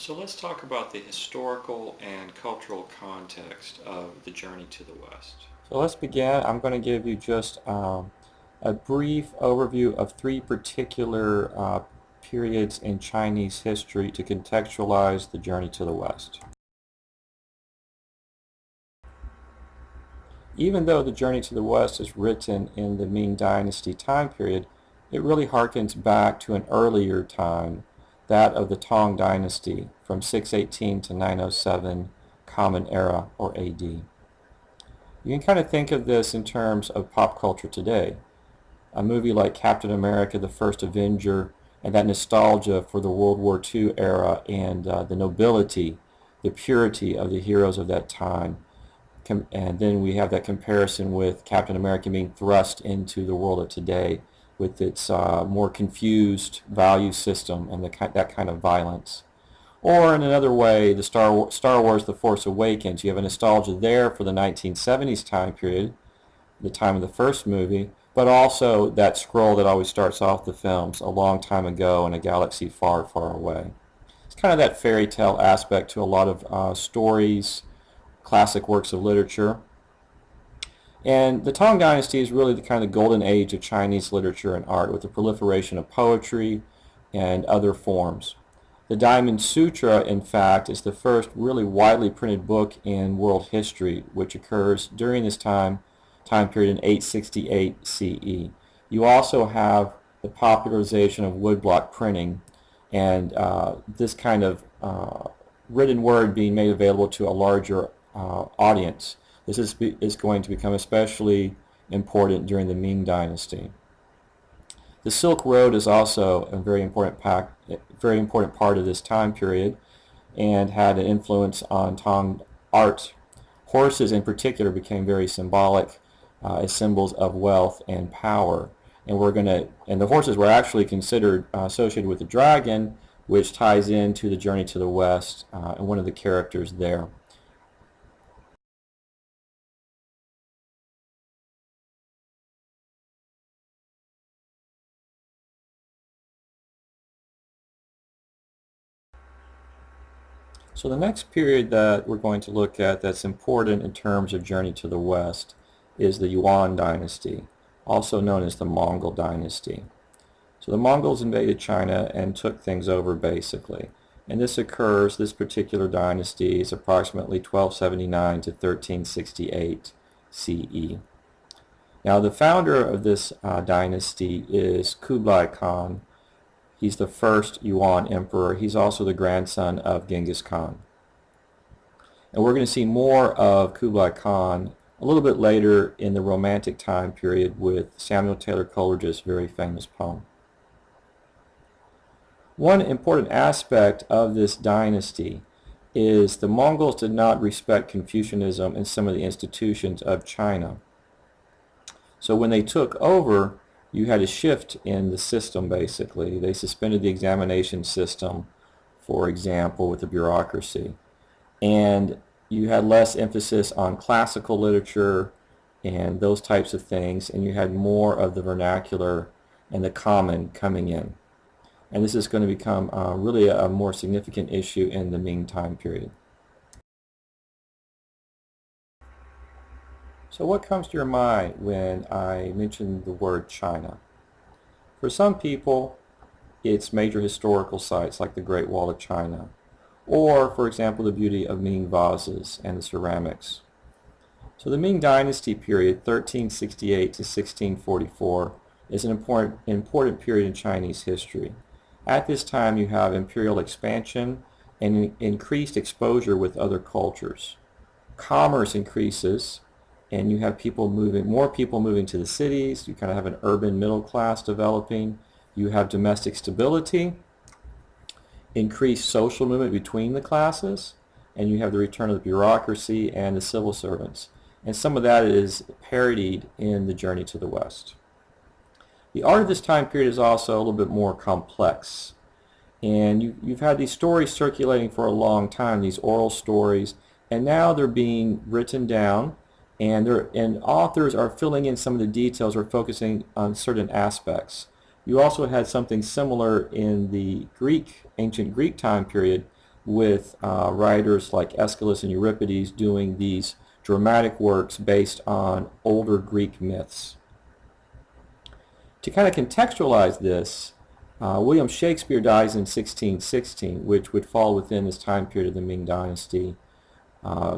So let's talk about the historical and cultural context of the journey to the West. So let's begin. I'm going to give you just a brief overview of three particular periods in Chinese history to contextualize the journey to the West. Even though the journey to the West is written in the Ming Dynasty time period, it really harkens back to an earlier time, that of the Tang Dynasty from 618 to 907 Common Era or AD. You can kind of think of this in terms of pop culture today. A movie like Captain America, the First Avenger, and that nostalgia for the World War II era and the nobility, the purity of the heroes of that time. And then we have that comparison with Captain America being thrust into the world of today with its more confused value system and that kind of violence. Or in another way, the Star Wars The Force Awakens. You have a nostalgia there for the 1970s time period, the time of the first movie, but also that scroll that always starts off the films, a long time ago in a galaxy far, far away. It's kind of that fairy tale aspect to a lot of stories, classic works of literature. And the Tang Dynasty is really the kind of golden age of Chinese literature and art with the proliferation of poetry and other forms. The Diamond Sutra, in fact, is the first really widely printed book in world history, which occurs during this time period in 868 CE. You also have the popularization of woodblock printing and this kind of written word being made available to a larger audience. This is going to become especially important during the Ming Dynasty. The Silk Road is also a very important part of this time period and had an influence on Tang art. Horses in particular became very symbolic as symbols of wealth and power. And the horses were actually considered associated with the dragon, which ties into the journey to the West and one of the characters there. So the next period that we're going to look at that's important in terms of journey to the West is the Yuan dynasty, also known as the Mongol dynasty. So the Mongols invaded China and took things over basically. And this particular dynasty is approximately 1279 to 1368 CE. Now the founder of this dynasty is Kublai Khan. He's the first Yuan emperor. He's also the grandson of Genghis Khan. And we're going to see more of Kublai Khan a little bit later in the Romantic time period with Samuel Taylor Coleridge's very famous poem. One important aspect of this dynasty is the Mongols did not respect Confucianism and some of the institutions of China. So when they took over, you had a shift in the system basically. They suspended the examination system, for example, with the bureaucracy. And you had less emphasis on classical literature and those types of things, and you had more of the vernacular and the common coming in. And this is going to become really a more significant issue in the Ming time period. So what comes to your mind when I mention the word China? For some people, it's major historical sites like the Great Wall of China, or, for example, the beauty of Ming vases and the ceramics. So the Ming Dynasty period, 1368 to 1644, is an important period in Chinese history. At this time, you have imperial expansion and increased exposure with other cultures. Commerce increases, and you have more people moving to the cities. You kind of have an urban middle class developing. You have domestic stability, increased social movement between the classes, and you have the return of the bureaucracy and the civil servants. And some of that is parodied in the journey to the West. The art of this time period is also a little bit more complex. And you've had these stories circulating for a long time, these oral stories, and now they're being written down, and authors are filling in some of the details or focusing on certain aspects. You also had something similar in the ancient Greek time period with writers like Aeschylus and Euripides doing these dramatic works based on older Greek myths. To kind of contextualize this, William Shakespeare dies in 1616, which would fall within this time period of the Ming Dynasty.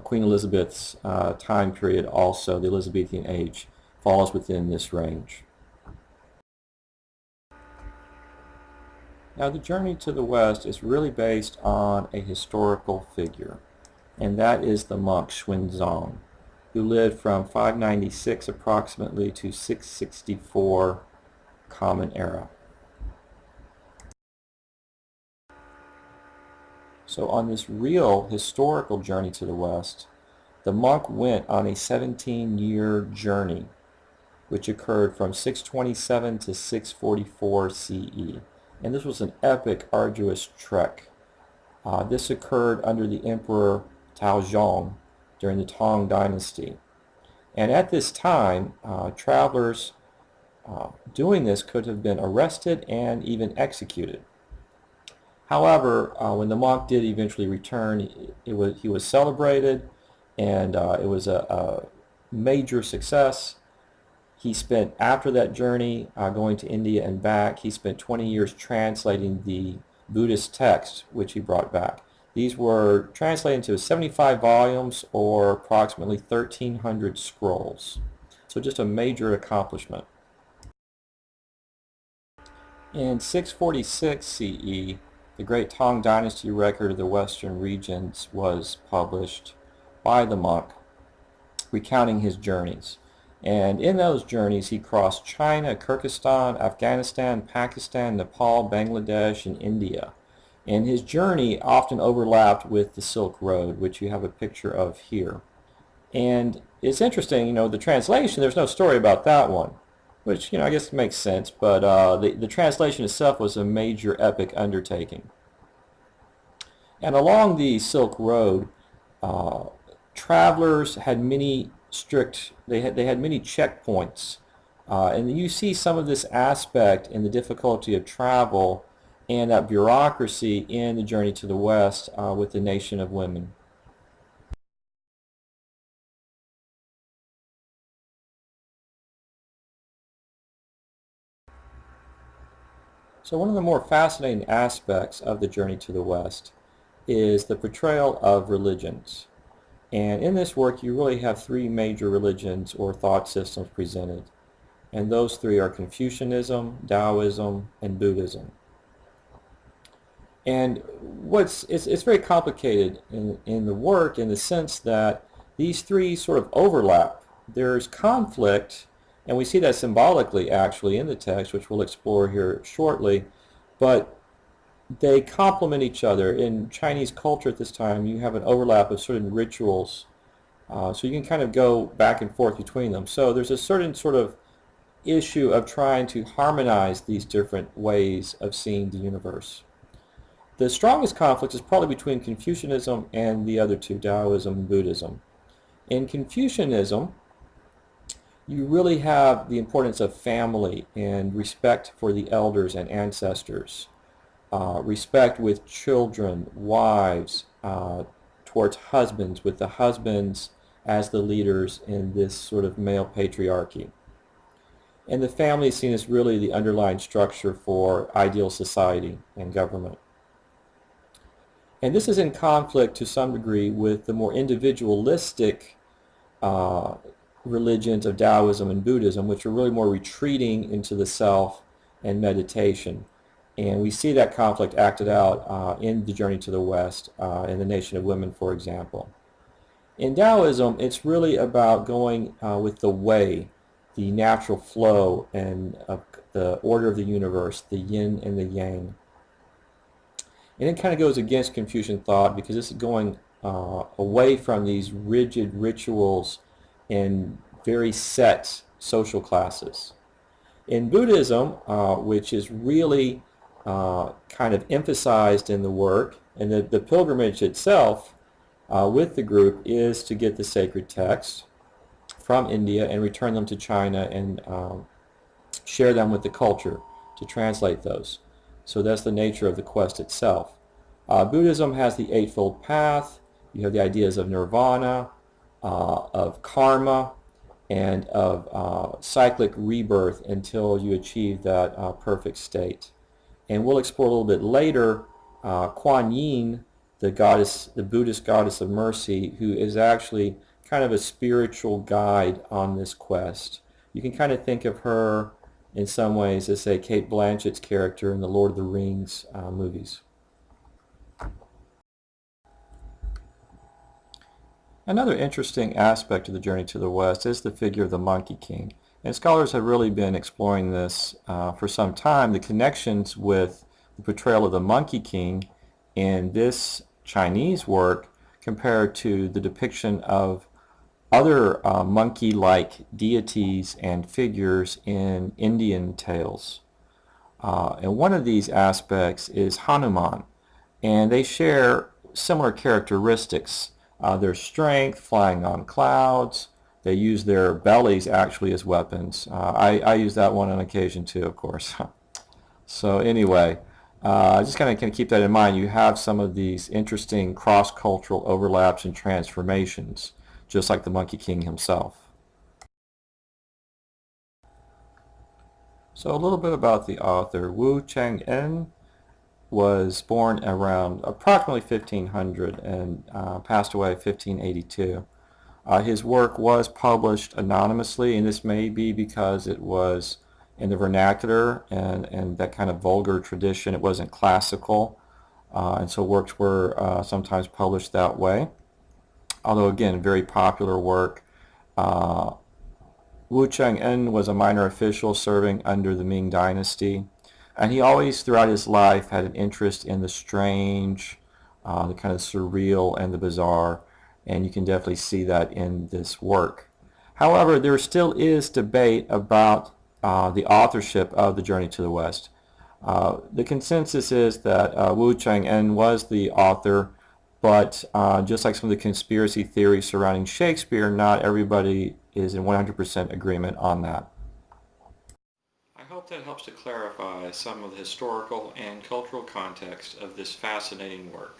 Queen Elizabeth's time period also, the Elizabethan age, falls within this range. Now the journey to the West is really based on a historical figure, and that is the monk Xuanzang, who lived from 596 approximately to 664 Common Era. So on this real historical journey to the West, the monk went on a 17-year journey, which occurred from 627 to 644 CE. And this was an epic, arduous trek. This occurred under the Emperor Taozong during the Tang Dynasty. And at this time, travelers doing this could have been arrested and even executed. However, when the monk did eventually return, he was celebrated, and it was a major success. He spent, after that journey, going to India and back, he spent 20 years translating the Buddhist texts which he brought back. These were translated into 75 volumes, or approximately 1,300 scrolls. So just a major accomplishment. In 646 CE, the Great Tang Dynasty record of the Western regions was published by the monk, recounting his journeys. And in those journeys, he crossed China, Kyrgyzstan, Afghanistan, Pakistan, Nepal, Bangladesh, and India. And his journey often overlapped with the Silk Road, which you have a picture of here. And it's interesting, the translation, there's no story about that one, which, I guess makes sense, but the translation itself was a major epic undertaking. And along the Silk Road, travelers had many they had many checkpoints, and you see some of this aspect in the difficulty of travel and that bureaucracy in the journey to the West with the Nation of Women. So one of the more fascinating aspects of the journey to the West is the portrayal of religions. And in this work, you really have three major religions or thought systems presented. And those three are Confucianism, Taoism, and Buddhism. And it's very complicated in the work in the sense that these three sort of overlap. There's conflict, and we see that symbolically actually in the text, which we'll explore here shortly, but they complement each other. In Chinese culture at this time, you have an overlap of certain rituals, so you can kind of go back and forth between them. So there's a certain sort of issue of trying to harmonize these different ways of seeing the universe. The strongest conflict is probably between Confucianism and the other two, Taoism and Buddhism. In Confucianism, you really have the importance of family and respect for the elders and ancestors. Respect with children, wives, towards husbands, with the husbands as the leaders in this sort of male patriarchy. And the family is seen as really the underlying structure for ideal society and government. And this is in conflict to some degree with the more individualistic religions of Taoism and Buddhism, which are really more retreating into the self and meditation. And we see that conflict acted out in the journey to the West, in the Nation of Women, for example. In Taoism, it's really about going with the way, the natural flow, and the order of the universe, the yin and the yang. And it kind of goes against Confucian thought because this is going away from these rigid rituals and very set social classes. In Buddhism, which is really kind of emphasized in the work, and the pilgrimage itself with the group is to get the sacred texts from India and return them to China and share them with the culture to translate those. So that's the nature of the quest itself. Buddhism has the Eightfold Path. You have the ideas of nirvana, of karma, and of cyclic rebirth until you achieve that perfect state. And we'll explore a little bit later Kuan Yin, the goddess, the Buddhist goddess of mercy, who is actually kind of a spiritual guide on this quest. You can kind of think of her in some ways as, say, Cate Blanchett's character in the Lord of the Rings movies. Another interesting aspect of the Journey to the West is the figure of the Monkey King. And scholars have really been exploring this for some time, the connections with the portrayal of the Monkey King in this Chinese work compared to the depiction of other monkey-like deities and figures in Indian tales. And one of these aspects is Hanuman, and they share similar characteristics. Their strength, flying on clouds. They use their bellies actually as weapons. I use that one on occasion too, of course. So anyway, just kind of keep that in mind. You have some of these interesting cross-cultural overlaps and transformations, just like the Monkey King himself. So a little bit about the author. Wu Chang'an was born around approximately 1500 and passed away 1582. His work was published anonymously, and this may be because it was in the vernacular and that kind of vulgar tradition. It wasn't classical, and so works were sometimes published that way. Although again, very popular work. Wu Chang'an was a minor official serving under the Ming Dynasty. And he always, throughout his life, had an interest in the strange, the kind of surreal, and the bizarre. And you can definitely see that in this work. However, there still is debate about the authorship of The Journey to the West. The consensus is that Wu Chang'an was the author, but just like some of the conspiracy theories surrounding Shakespeare, not everybody is in 100% agreement on that. I hope that helps to clarify some of the historical and cultural context of this fascinating work.